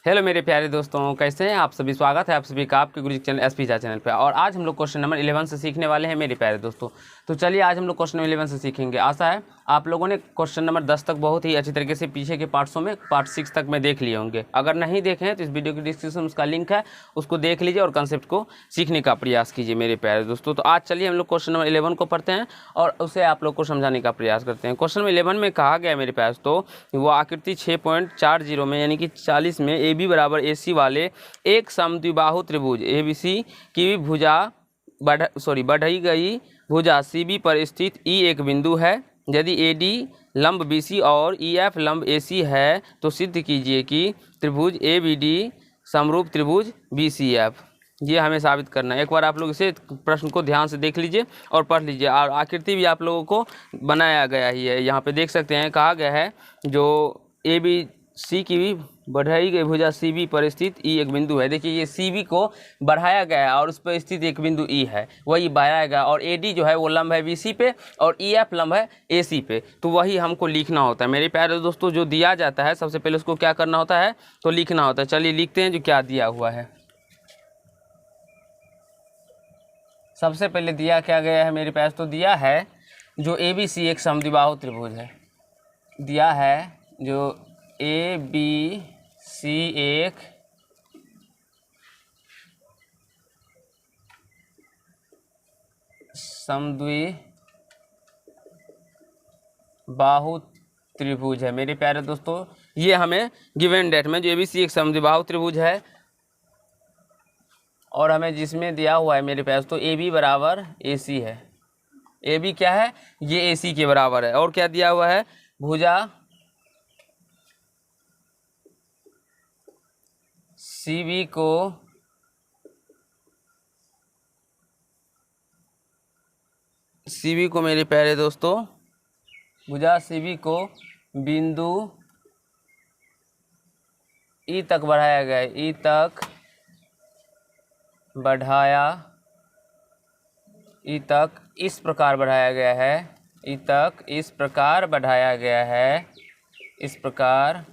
Hello मेरे प्यारे दोस्तों, कैसे हैं आप सभी। स्वागत है आप सभी का आपके गुरु चैनल एसपी झा चैनल पे। और आज हम लोग क्वेश्चन नंबर 11 से सीखने वाले हैं मेरे प्यारे दोस्तों। तो चलिए आज हम लोग क्वेश्चन नंबर 11 से सीखेंगे। आशा है आप लोगों ने क्वेश्चन नंबर 10 तक बहुत ही अच्छी तरीके से पीछे के पार्ट्सों में पार्ट 6 तक में देख लिए होंगे। अगर नहीं देखे हैं तो इस वीडियो की डिस्क्रिप्शन में उसका लिंक है, उसको देख लीजिए और कंसेप्ट को सीखने का प्रयास कीजिए मेरे प्यारे दोस्तों। तो आज चलिए हम लोग क्वेश्चन नंबर 11 को पढ़ते हैं और उसे आप लोग को समझाने का प्रयास करते हैं। क्वेश्चन नंबर 11 में कहा गया मेरे पास तो वो आकृति 6.40 में यानी कि 40 में ए बी बराबर ए सी वाले एक समद्विबाहु त्रिभुज ABC की भुजा बढ़ाई गई भुजा CB पर स्थित E एक बिंदु है। यदि AD लंब BC और EF लंब AC है तो सिद्ध कीजिए कि त्रिभुज ABD समरूप त्रिभुज BCF। ये हमें साबित करना है। एक बार आप लोग इसे प्रश्न को ध्यान से देख लीजिए और पढ़ लीजिए। और आकृति भी आप लोगों को बनाया गया ही है, यहाँ पे देख सकते हैं। कहा गया है जो ABC की भी बढ़ाई गई भुजा CB पर स्थित E एक बिंदु है। देखिए ये CB को बढ़ाया गया है और उस पर स्थित एक बिंदु E है, वही बढ़ाया गया। और AD जो है वो लंब है BC पे और EF लंब है AC पे। तो वही हमको लिखना होता है मेरे प्यारे दोस्तों। जो दिया जाता है सबसे पहले उसको क्या करना होता है, तो लिखना होता है। चलिए लिखते हैं जो क्या दिया हुआ है। सबसे पहले दिया क्या गया है मेरे पास, तो दिया है जो ABC एक समद्विबाहु त्रिभुज है। दिया है जो ABC एक समद्विबाहु त्रिभुज है मेरे प्यारे दोस्तों। ये हमें गिवन डेट में जो ABC एक समद्विबाहु त्रिभुज है और हमें जिसमें दिया हुआ है मेरे पास तो AB बराबर AC है। AB क्या है, ये AC के बराबर है। और क्या दिया हुआ है, भुजा CB को मेरे प्यारे दोस्तों भुजा CB को बिंदु E तक बढ़ाया गया है। E तक इस प्रकार बढ़ाया गया है। E तक इस प्रकार बढ़ाया गया है। इस प्रकार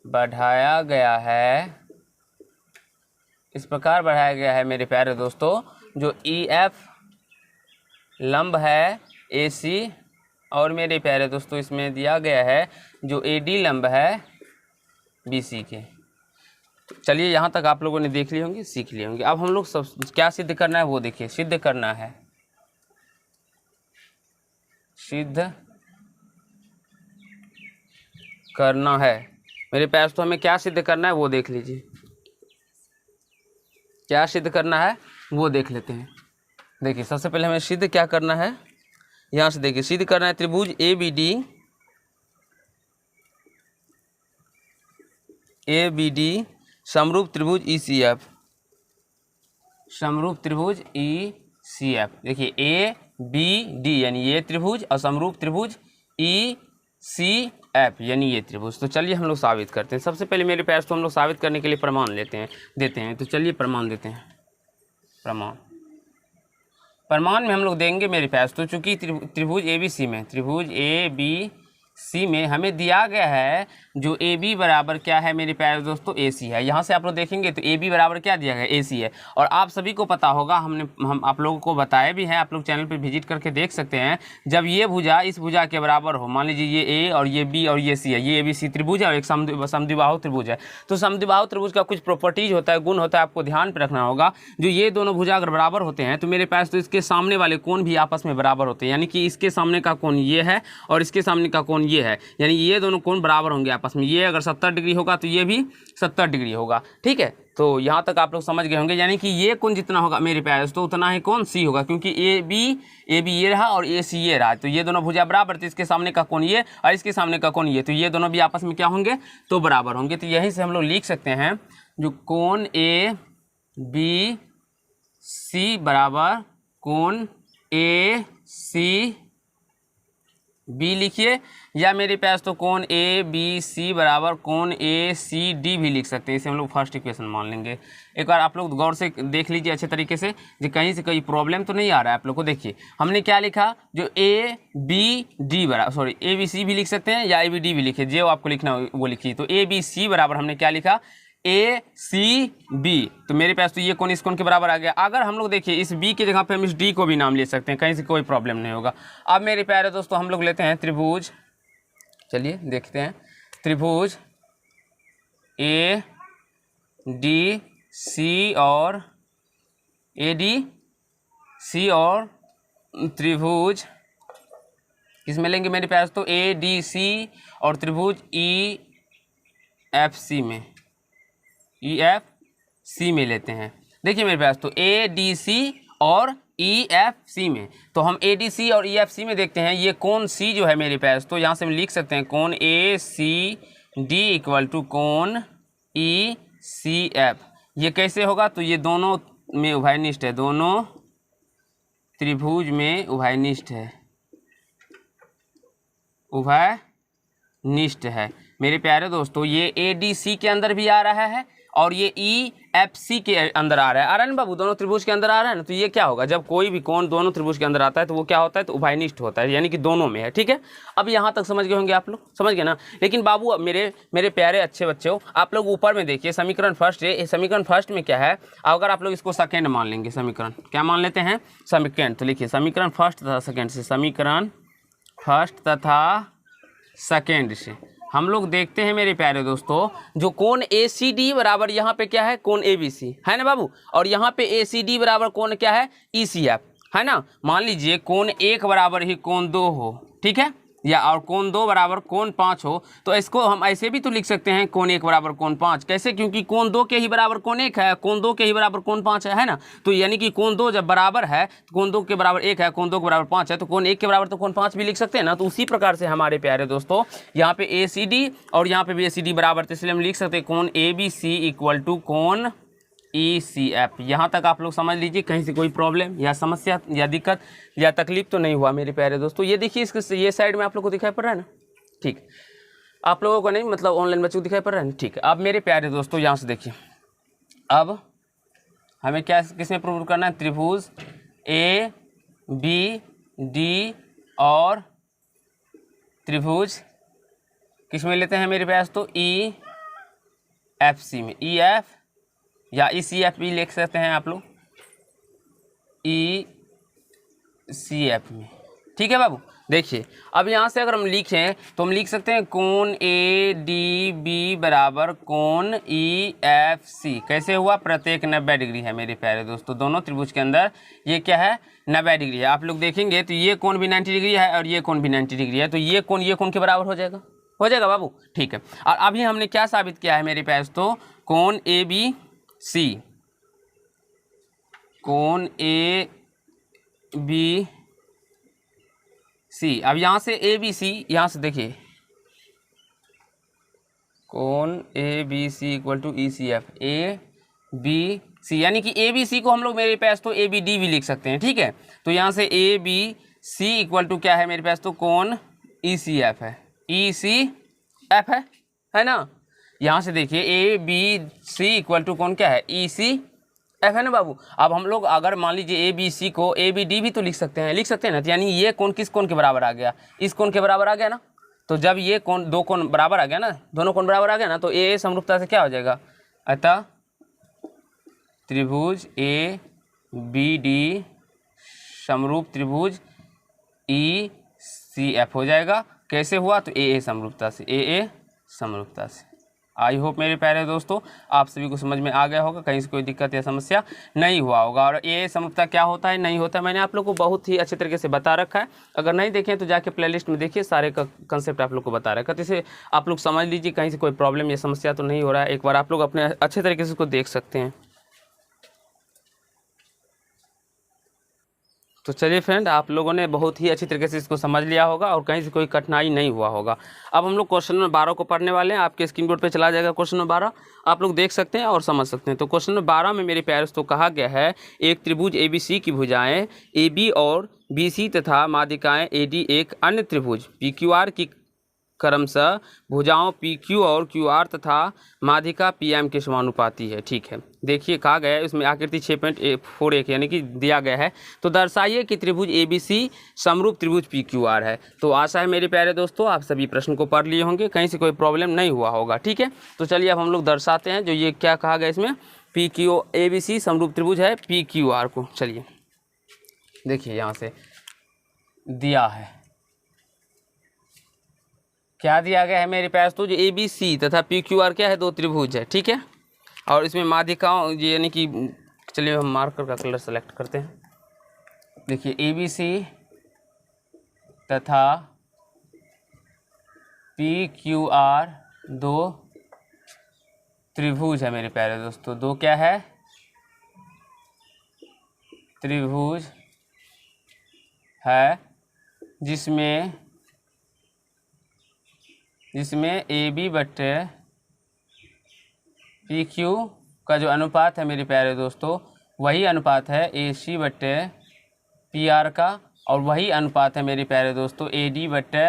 बढ़ाया गया है। इस प्रकार बढ़ाया गया है मेरे प्यारे दोस्तों। जो EF लंब है AC और मेरे प्यारे दोस्तों इसमें दिया गया है जो AD लंब है BC के। चलिए यहाँ तक आप लोगों ने देख ली होंगी, सीख लिए होंगे। अब हम लोग सब क्या सिद्ध करना है वो देखिए। सिद्ध करना है मेरे पास तो हमें क्या सिद्ध करना है वो देख लीजिए। क्या सिद्ध करना है वो देख लेते हैं। देखिए सबसे पहले हमें सिद्ध क्या करना है, यहाँ से देखिए सिद्ध करना है त्रिभुज ABD समरूप त्रिभुज ECF। समरूप त्रिभुज ECF देखिए ABD यानी ये त्रिभुज और समरूप त्रिभुज ECF यानी ये त्रिभुज। तो चलिए हम लोग साबित करते हैं। सबसे पहले मेरे पास तो हम लोग साबित करने के लिए प्रमाण देते हैं। तो चलिए प्रमाण देते हैं। प्रमाण में हम लोग देंगे मेरे पास तो चूंकि त्रिभुज ABC में हमें दिया गया है जो AB बराबर क्या है मेरे प्यारे दोस्तों, AC है। यहाँ से आप लोग देखेंगे तो AB बराबर क्या दिया गया, AC है। और आप सभी को पता होगा, हम आप लोगों को बताया भी है, आप लोग चैनल पे विजिट करके देख सकते हैं। जब ये भुजा इस भुजा के बराबर हो, मान लीजिए ये A और ये B और ये C है, ये ABC त्रिभुज है और एक समद्विबाहु त्रिभुज है। तो समद्विबाहु त्रिभुज का कुछ प्रॉपर्टीज होता है, गुण होता है, आपको ध्यान पे रखना होगा। जो ये दोनों भुजा अगर बराबर होते हैं तो मेरे पास तो इसके सामने वाले कोण भी आपस में बराबर होते हैं। यानी कि इसके सामने का कोण ये है और इसके सामने का कोण ये है, यानी ये दोनों कोण बराबर होंगे आपस में। ये अगर 70 डिग्री होगा तो ये भी 70 डिग्री होगा। ठीक है, तो यहाँ तक आप लोग समझ गए होंगे। यानी कि ये कोण जितना होगा मेरे प्यारे दोस्तों उतना ही कोण C होगा, क्योंकि AB ये रहा और AC ये रहा। तो ये दोनों भुजा बराबर, तो इसके सामने का कोण ये और इसके सामने का कोण ये, तो ये दोनों भी आपस में क्या होंगे, तो बराबर होंगे। तो यहीं से हम लोग लिख सकते हैं जो कोण ABC बराबर कोण AC बी लिखिए, या मेरे पास तो कोण ए बी सी बराबर कोण ए सी डी भी लिख सकते हैं। इसे हम लोग फर्स्ट इक्वेशन मान लेंगे। एक बार आप लोग गौर से देख लीजिए अच्छे तरीके से, जो कहीं से कोई प्रॉब्लम तो नहीं आ रहा है आप लोग को। देखिए हमने क्या लिखा, जो ए बी डी बराबर, सॉरी ए बी सी भी लिख सकते हैं या ए बी डी भी लिखिए, जो आपको लिखना हो वो लिखिए। तो ए बी सी बराबर हमने क्या लिखा, ए सी बी। तो मेरे पास तो ये कोण इस कोण के बराबर आ गया। अगर हम लोग देखिए इस बी की जगह पे हम इस डी को भी नाम ले सकते हैं, कहीं से कोई प्रॉब्लम नहीं होगा। अब मेरे प्यारे दोस्तों हम लोग लेते हैं त्रिभुज, चलिए देखते हैं त्रिभुज ए डी सी और ए डी सी और त्रिभुज किसमें लेंगे मेरे पास, तो ए डी सी और त्रिभुज ई एफ सी में, ई एफ सी में लेते हैं। देखिए मेरे पास तो ए डी सी और ई एफ सी में, तो हम ए डी सी और ई एफ सी में देखते हैं ये कोण सी जो है मेरे पास, तो यहाँ से हम लिख सकते हैं कोण ए सी डी इक्वल टू कोण ई सी एफ। ये कैसे होगा, तो ये दोनों में उभयनिष्ठ है, दोनों त्रिभुज में उभयनिष्ठ है, उभयनिष्ठ है मेरे प्यारे दोस्तों। ये ए डी सी के अंदर भी आ रहा है और ये ई एफ सी के अंदर आ रहा है ना बाबू, दोनों त्रिभुज के अंदर आ रहा है ना। तो ये क्या होगा, जब कोई भी कोण दोनों त्रिभुज के अंदर आता है तो वो क्या होता है, तो उभयनिष्ठ होता है, यानी कि दोनों में है। ठीक है, अब यहाँ तक समझ गए होंगे आप लोग, समझ गए ना। लेकिन बाबू मेरे प्यारे अच्छे बच्चों, आप लोग ऊपर में देखिए समीकरण फर्स्ट है। समीकरण फर्स्ट में क्या है, अगर आप लोग इसको सेकेंड मान लेंगे, समीकरण क्या मान लेते हैं, सेकेंड। तो लिखिए समीकरण फर्स्ट तथा सेकेंड से, समीकरण फर्स्ट तथा सेकेंड से हम लोग देखते हैं मेरे प्यारे दोस्तों, जो कोण ए सी डी बराबर यहाँ पे क्या है, कोण ए बी सी है ना बाबू, और यहाँ पे ए सी डी बराबर कोण क्या है, ई सी एफ है ना। मान लीजिए कोण 1 बराबर ही कोण 2 हो, ठीक है, या और कोण 2 बराबर कोण 5 हो, तो इसको हम ऐसे भी तो लिख सकते हैं कोण 1 बराबर कोण 5। कैसे, क्योंकि कोण 2 के ही बराबर कोण 1 है, कोण 2 के ही बराबर कोण 5 है ना। तो यानी कि कोण 2 जब बराबर है, कोण 2 के बराबर 1 है, कोण 2 के बराबर 5 है, तो कोण 1 के बराबर तो कोण 5 भी लिख सकते हैं ना। तो उसी प्रकार से हमारे प्यारे दोस्तों यहाँ पे ए सी डी और यहाँ पे भी ए सी डी बराबर, तो इसलिए हम लिख सकते हैं कोण A B C equal to कोण ई सी एफ। यहाँ तक आप लोग समझ लीजिए, कहीं से कोई प्रॉब्लम या समस्या या दिक्कत या तकलीफ तो नहीं हुआ मेरे प्यारे दोस्तों। ये देखिए इसके ये साइड में आप लोग को दिखाई पड़ रहा है ना, ठीक, आप लोगों को नहीं, मतलब ऑनलाइन बच्चों को दिखाई पड़ रहा है ना, ठीक। अब मेरे प्यारे दोस्तों यहाँ से देखिए, अब हमें क्या किसमें प्रूव करना है, त्रिभुज ए बी डी और त्रिभुज किसमें लेते हैं मेरे पास, तो ई एफ सी में, ई एफ या ई सी एफ भी लिख सकते हैं आप लोग, ई सी एफ में। ठीक है बाबू, देखिए अब यहाँ से अगर हम लिखें तो हम लिख सकते हैं कोण ए डी बी बराबर कोण ई एफ सी। कैसे हुआ, प्रत्येक 90 डिग्री है मेरे प्यारे दोस्तों, दोनों त्रिभुज के अंदर ये क्या है, 90 डिग्री है। आप लोग देखेंगे तो ये कोण भी 90 डिग्री है और ये कोण भी 90 डिग्री है, तो ये कोण के बराबर हो जाएगा बाबू, ठीक है। और अभी हमने क्या साबित किया है मेरे पास, तो कोण ए बी सी, कोण ए बी सी। अब यहाँ से ए बी सी, यहाँ से देखिए कोण A B C equal to E C F, A B C, यानी कि ए बी सी को हम लोग मेरे पास तो ए बी डी भी लिख सकते हैं। ठीक है, तो यहाँ से A B C equal to क्या है मेरे पास, तो कोण ई सी एफ है, ई सी एफ है ना। यहाँ से देखिए A B C equal to कौन क्या है, ई सी एफ है ना बाबू। अब हम लोग अगर मान लीजिए ए बी सी को ए बी डी भी तो लिख सकते हैं ना, तो यानी ये कोण किस कोण के बराबर आ गया, इस कोण के बराबर आ गया ना। तो जब ये कोण, दो कोण बराबर आ गया ना, दोनों कोण बराबर आ गया ना, तो ए समरूपता से क्या हो जाएगा, अतः त्रिभुज ए बी डी समरूप त्रिभुज ई सी एफ हो जाएगा। कैसे हुआ, तो ए समरूपता से, ए समरूपता से। आई होप मेरे प्यारे दोस्तों आप सभी को समझ में आ गया होगा, कहीं से कोई दिक्कत या समस्या नहीं हुआ होगा। और ए समरूपता क्या होता है, नहीं होता है, मैंने आप लोग को बहुत ही अच्छे तरीके से बता रखा है। अगर नहीं देखें तो जाके प्लेलिस्ट में देखिए, सारे का कंसेप्ट आप लोग को बता रखा है, तो इसे आप लोग समझ लीजिए, कहीं से कोई प्रॉब्लम या समस्या तो नहीं हो रहा है। एक बार आप लोग अपने अच्छे तरीके से उसको देख सकते हैं। तो चलिए फ्रेंड, आप लोगों ने बहुत ही अच्छी तरीके से इसको समझ लिया होगा और कहीं से कोई कठिनाई नहीं हुआ होगा। अब हम लोग क्वेश्चन नंबर 12 को पढ़ने वाले हैं। आपके स्क्रीन बोर्ड पे चला जाएगा क्वेश्चन नंबर 12, आप लोग देख सकते हैं और समझ सकते हैं। तो क्वेश्चन नंबर 12 में मेरे प्यारे दोस्तों कहा गया है, एक त्रिभुज ABC की भुजाएं AB और BC तथा माध्यिकाएँ AD एक अन्य त्रिभुज PQR की क्रमशः भुजाओं PQ और QR तथा माध्यिका PM के समानुपाती है। ठीक है, देखिए कहा गया है इसमें आकृति 6.41 यानी कि दिया गया है। तो दर्शाइए कि त्रिभुज ABC समरूप त्रिभुज PQR है। तो आशा है मेरे प्यारे दोस्तों आप सभी प्रश्न को पढ़ लिए होंगे, कहीं से कोई प्रॉब्लम नहीं हुआ होगा। ठीक है, तो चलिए अब हम लोग दर्शाते हैं जो ये क्या कहा गया इसमें, ABC समरूप त्रिभुज है PQR को। चलिए देखिए यहाँ से दिया है, क्या दिया गया है मेरे पास, तो जो ABC तथा PQR क्या है, दो त्रिभुज है। ठीक है, और इसमें माध्यिकाओं यानी कि, चलिए हम मार्कर का कलर सेलेक्ट करते हैं। देखिए ABC तथा PQR दो त्रिभुज है मेरे प्यारे दोस्तों। दो क्या है, त्रिभुज है जिसमें AB बट्टे PQ का जो अनुपात है मेरे प्यारे दोस्तों, वही अनुपात है AC बट्टे PR का, और वही अनुपात है मेरे प्यारे दोस्तों AD बट्टे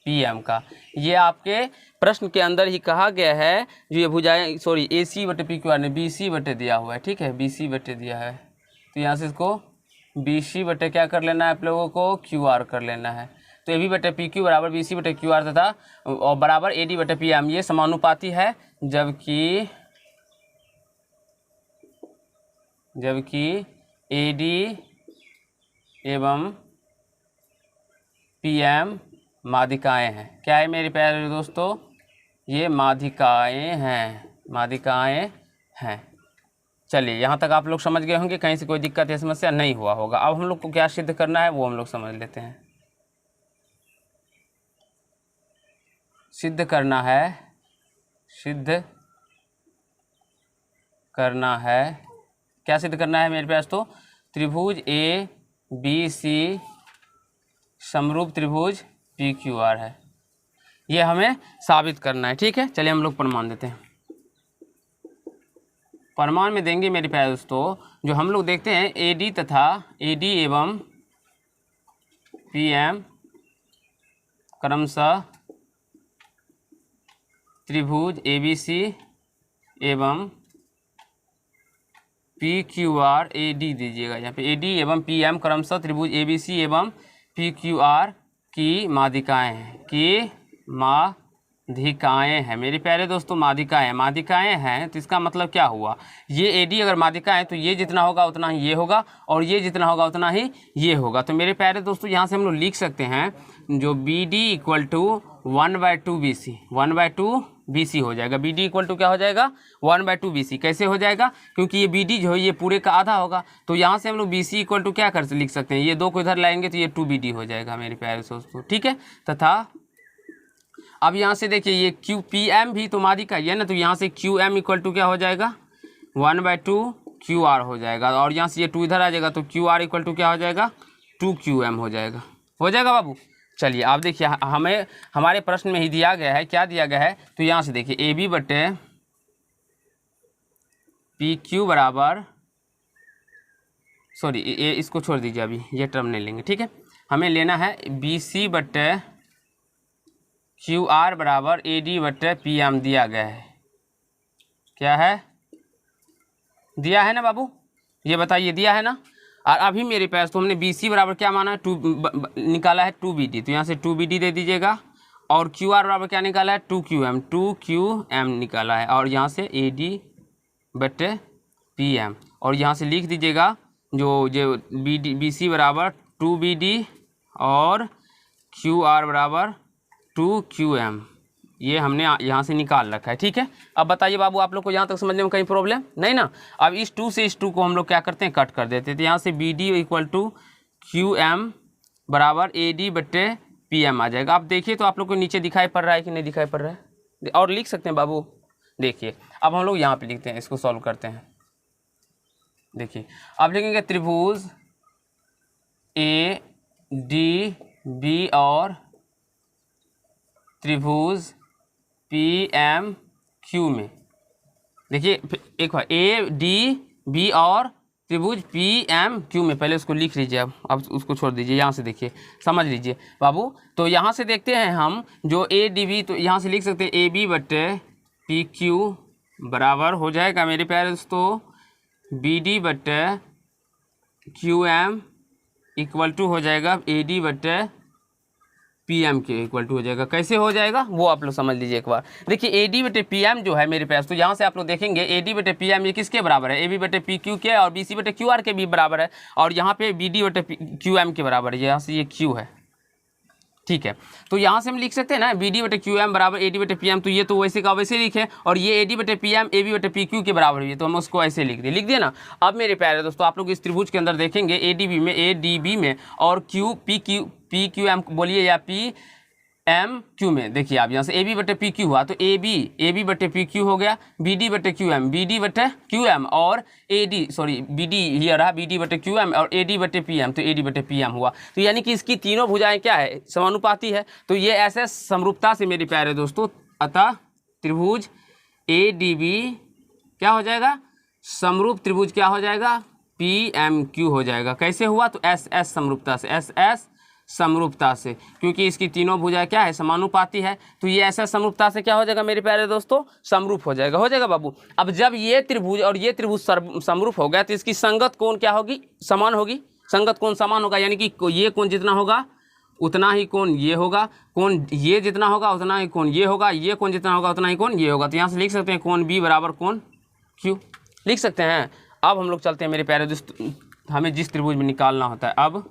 PM का। ये आपके प्रश्न के अंदर ही कहा गया है। जो ये भुजाएं, सॉरी AC बट्टे PQR ने BC बट्टे दिया हुआ है। ठीक है, BC बट्टे दिया है, तो यहाँ से इसको BC बट्टे क्या कर लेना है आप लोगों को, QR कर लेना है। तो AB बटे PQ बराबर BC बटे QR तथा और बराबर AD बटे PM, ये समानुपाती है। जबकि AD एवं PM माध्यिकाएँ हैं। क्या है मेरे प्यारे दोस्तों, ये माध्यिकाएँ हैं। चलिए यहाँ तक आप लोग समझ गए होंगे, कहीं से कोई दिक्कत या समस्या नहीं हुआ होगा। अब हम लोग को क्या सिद्ध करना है वो हम लोग समझ लेते हैं। सिद्ध करना है क्या सिद्ध करना है मेरे पास, तो त्रिभुज ABC समरूप त्रिभुज PQR है, ये हमें साबित करना है। ठीक है, चलिए हम लोग प्रमाण देते हैं। प्रमाण में देंगे मेरे प्यारे दोस्तों, जो हम लोग देखते हैं AD एवं PM क्रमशः त्रिभुज ABC एवं PQR AD दीजिएगा, यहाँ पे AD एवं PM क्रमशः त्रिभुज ABC एवं PQR की माध्यिकाएँ हैं मेरे प्यारे दोस्तों। माध्यिकाएँ हैं, तो इसका मतलब क्या हुआ, ये AD अगर माध्यिका है तो ये जितना होगा उतना ही ये होगा, और ये जितना होगा उतना ही ये होगा। तो मेरे प्यारे दोस्तों यहाँ से हम लोग लिख सकते हैं जो BD इक्वल टू 1/2 BC हो जाएगा। BD इक्वल टू क्या हो जाएगा, 1/2 BC। कैसे हो जाएगा, क्योंकि ये BD जो है ये पूरे का आधा होगा, तो यहाँ से हम लोग BC इक्वल टू क्या कर लिख सकते हैं, ये दो को इधर लाएंगे तो ये 2BD हो जाएगा मेरे प्यारे दोस्तों। ठीक है, तथा अब यहाँ से देखिए ये PM भी तो माध्यिका ही है ना, तो यहाँ से QM इक्वल टू क्या हो जाएगा, 1/2 QR हो जाएगा, और यहाँ से ये 2 इधर आ जाएगा तो QR इक्वल टू क्या हो जाएगा, 2QM हो जाएगा बाबू। चलिए आप देखिए हमें हमारे प्रश्न में ही दिया गया है, क्या दिया गया है, तो यहाँ से देखिए AB बटे PQ बराबर, सॉरी ये इसको छोड़ दीजिए, अभी ये टर्म नहीं लेंगे। ठीक है, हमें लेना है BC बटे QR बराबर AD बटे PM दिया गया है। क्या है, दिया है ना बाबू, ये बताइए दिया है ना। और अभी मेरे पास तो हमने BC बराबर क्या माना है, निकाला है 2BD, तो यहाँ से 2BD दे दीजिएगा, और QR बराबर क्या निकाला है, 2QM निकाला है, और यहाँ से AD बटे PM, और यहाँ से लिख दीजिएगा जो BC बराबर 2BD और QR बराबर 2QM, ये हमने यहाँ से निकाल रखा है। ठीक है, अब बताइए बाबू आप लोग को यहाँ तक समझने में कहीं प्रॉब्लम नहीं ना। अब इस 2 से इस 2 को हम लोग क्या करते हैं, कट कर देते हैं। तो यहाँ से BD इक्वल टू QM बराबर AD बट्टे PM आ जाएगा। आप देखिए तो आप लोग को नीचे दिखाई पड़ रहा है कि नहीं दिखाई पड़ रहा है, और लिख सकते हैं बाबू। देखिए अब हम लोग यहाँ पे लिखते हैं, इसको सॉल्व करते हैं। देखिए अब लिखेंगे त्रिभुज ए डी बी और त्रिभुज पी एम क्यू में, देखिए एक बार ए डी बी और त्रिभुज पी एम क्यू में, पहले उसको लिख लीजिए, अब उसको छोड़ दीजिए, यहाँ से देखिए समझ लीजिए बाबू। तो यहाँ से देखते हैं हम जो ए डी बी, तो यहाँ से लिख सकते हैं ए बी बटे पी क्यू बराबर हो जाएगा मेरे प्यारे दोस्तों बी डी बटे क्यू एम इक्वल टू हो जाएगा ए डी बटे पी एम के इक्वल टू हो जाएगा। कैसे हो जाएगा वो आप लोग समझ लीजिए एक बार। देखिए ए डी बटे पी एम जो है मेरे पास, तो यहाँ से आप लोग देखेंगे ए डी बटे पी एम ये किसके बराबर है, ए बी बटे पी क्यू के और बी सी बटे क्यू आर के भी बराबर है, और यहाँ पे बी डी बटे क्यू एम के बराबर है, यहाँ से ये क्यू है, ठीक है। तो यहाँ से हम लिख सकते हैं ना बी डी बटे क्यू एम बराबर ए डी बटे पी एम, तो ये तो वैसे का वैसे लिखे, और ये ए डी बटे पी एम ए बी बटे पी क्यू के बराबर हुई है, तो हम उसको ऐसे लिख दिए ना। अब मेरे प्यारे दोस्तों आप लोग इस त्रिभुज के अंदर देखेंगे ए डी बी में और पी क्यू एम बोलिए या पी एम क्यू में, देखिए आप यहाँ से ए बी बटे पी क्यू हुआ, तो ए बी बटे पी क्यू हो गया, बी डी बटे क्यू एम और ए डी बी डी ये रहा बी डी बटे क्यू एम और ए डी बटे पी एम, तो ए डी बटे पी एम हुआ। तो यानी कि इसकी तीनों भुजाएं क्या है, समानुपाती है। तो ये ऐसे समरूपता से मेरे प्यारे दोस्तों, अतः त्रिभुज ए डी बी क्या हो जाएगा, समरूप त्रिभुज क्या हो जाएगा, पी एम क्यू हो जाएगा। कैसे हुआ, तो एस एस समरूपता से, एस एस समरूपता से, क्योंकि इसकी तीनों भुजाएं क्या है, समानुपाती है। तो ये ऐसा समरूपता से क्या हो जाएगा मेरे प्यारे दोस्तों, समरूप हो जाएगा बाबू। अब जब ये त्रिभुज और ये त्रिभुज समरूप हो गया तो इसकी संगत कोण क्या होगी, समान होगी। संगत कोण समान होगा, यानी कि ये कोण जितना होगा उतना ही कोण ये होगा, कोण ये जितना होगा उतना ही कोण ये होगा, ये कोण जितना होगा उतना ही कोण ये होगा। तो यहाँ से लिख सकते हैं कोण बी बराबर कोण क्यू, लिख सकते हैं। अब हम लोग चलते हैं मेरे प्यारे दोस्तों, हमें जिस त्रिभुज में निकालना होता है, अब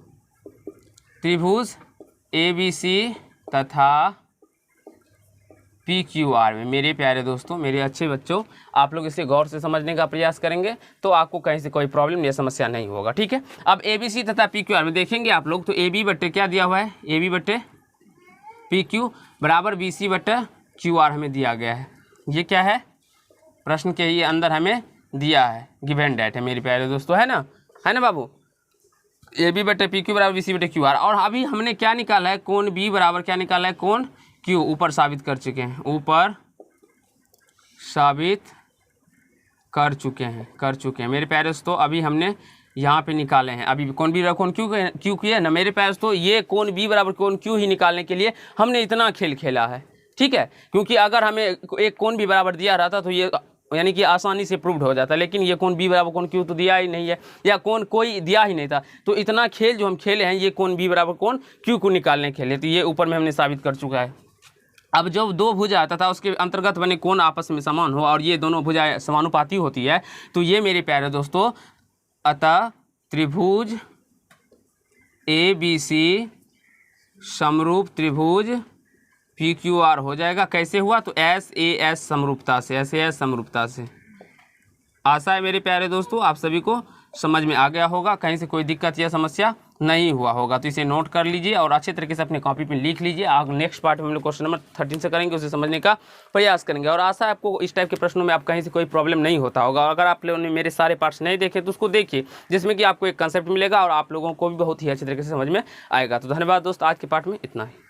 त्रिभुज ए बी सी तथा पी क्यू आर में मेरे प्यारे दोस्तों, मेरे अच्छे बच्चों, आप लोग इसे गौर से समझने का प्रयास करेंगे तो आपको कहीं से कोई प्रॉब्लम या समस्या नहीं होगा, ठीक है। अब ए बी सी तथा पी क्यू आर में देखेंगे आप लोग, तो ए बी बट्टे क्या दिया हुआ है, ए बी बट्टे पी क्यू बराबर बी सी बट्टे क्यू आर हमें दिया गया है। ये क्या है, प्रश्न के ये अंदर हमें दिया है, गिवन डेट है मेरे प्यारे दोस्तों, है ना बाबू। ए बी बटे पी क्यू बराबर बी सी बटे क्यू आर, और अभी हमने क्या निकाला है, कोण बी बराबर क्या निकाला है, कोण क्यू, ऊपर साबित कर चुके हैं, ऊपर साबित कर चुके हैं मेरे प्यारे दोस्तों। अभी हमने यहाँ पे निकाले हैं, अभी कोण बी बराबर कोण क्यू किया है ना मेरे प्यारे दोस्तों। ये कोण बी बराबर कोण क्यू ही निकालने के लिए हमने इतना खेल खेला है, ठीक है। क्योंकि अगर हमें एक कोण बी बराबर दिया रहता तो ये यानी कि आसानी से प्रूव्ड हो जाता, लेकिन ये कोण बी बराबर कोण क्यू तो दिया ही नहीं है, या कोण कोई दिया ही नहीं था। तो इतना खेल जो हम खेले हैं ये कोण बी बराबर कोण क्यू को निकालने खेले, तो ये ऊपर में हमने साबित कर चुका है। अब जब दो भुजा तथा उसके अंतर्गत बने कोण आपस में समान हो और ये दोनों भुजाएं समानुपाती होती है, तो ये मेरे प्यारे दोस्तों अतः त्रिभुज ए बी सी समरूप त्रिभुज पी क्यू आर हो जाएगा। कैसे हुआ, तो एस ए एस समरूपता से, एस ए एस समरूपता से। आशा है मेरे प्यारे दोस्तों आप सभी को समझ में आ गया होगा, कहीं से कोई दिक्कत या समस्या नहीं हुआ होगा। तो इसे नोट कर लीजिए और अच्छे तरीके से अपने कॉपी पे लिख लीजिए। आगे नेक्स्ट पार्ट में हम लोग क्वेश्चन नंबर 13 से करेंगे, उसे समझने का प्रयास करेंगे। और आशा है आपको इस टाइप के प्रश्नों में आप कहीं से कोई प्रॉब्लम नहीं होता होगा। अगर आप लोगों ने मेरे सारे पार्ट्स नहीं देखे तो उसको देखिए, जिसमें कि आपको एक कंसेप्ट मिलेगा और आप लोगों को भी बहुत ही अच्छे तरीके से समझ में आएगा। तो धन्यवाद दोस्त, आज के पार्ट में इतना ही।